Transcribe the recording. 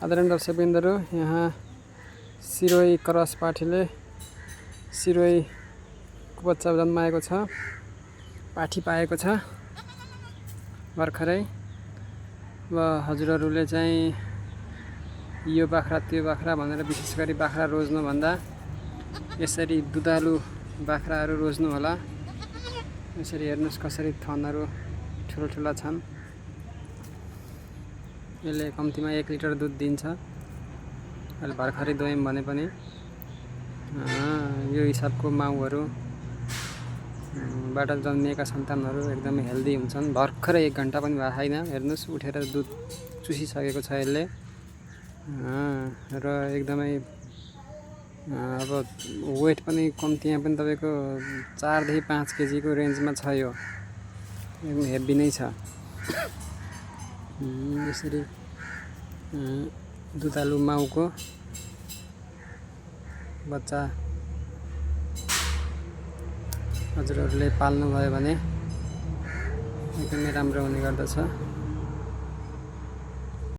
आदरणीय दर्शकबिन्दुहरू, यहाँ सिरोही क्रस पाठीले सिरोहीको बच्चा जन्माएको छ, पाठी पाएको छ भर्खरै। अब हजुरहरूले चाहिँ यो बाख्रा त्यो बाख्रा भनेर विशेष गरी बाख्रा रोज्नुभन्दा यसरी दुधालु बाख्राहरू रोज्नु होला। यसरी हेर्नुहोस् कसरी थनहरू ठुला छन्। यसले कम्तीमा 1 लिटर दुध दिन्छ। अहिले भर्खरै दुयौँ भने पनि यो हिसाबको माउहरू बाट जन्मिएका सन्तानहरू एकदमै हेल्दी हुन्छन्। भर्खरै 1 घन्टा पनि भएको छैन, हेर्नुहोस् उठेर दुध चुसिसकेको छ यसले। र एकदमै अब वेट पनि कम्तीमा पनि तपाईँको 4 देखि 5 केजीको रेन्जमा छ। यो एकदम हेभी नै छ। यसरी दुधालु माउको बच्चा हजुरहरूले पाल्नुभयो भने एकदमै राम्रो हुने गर्दछ।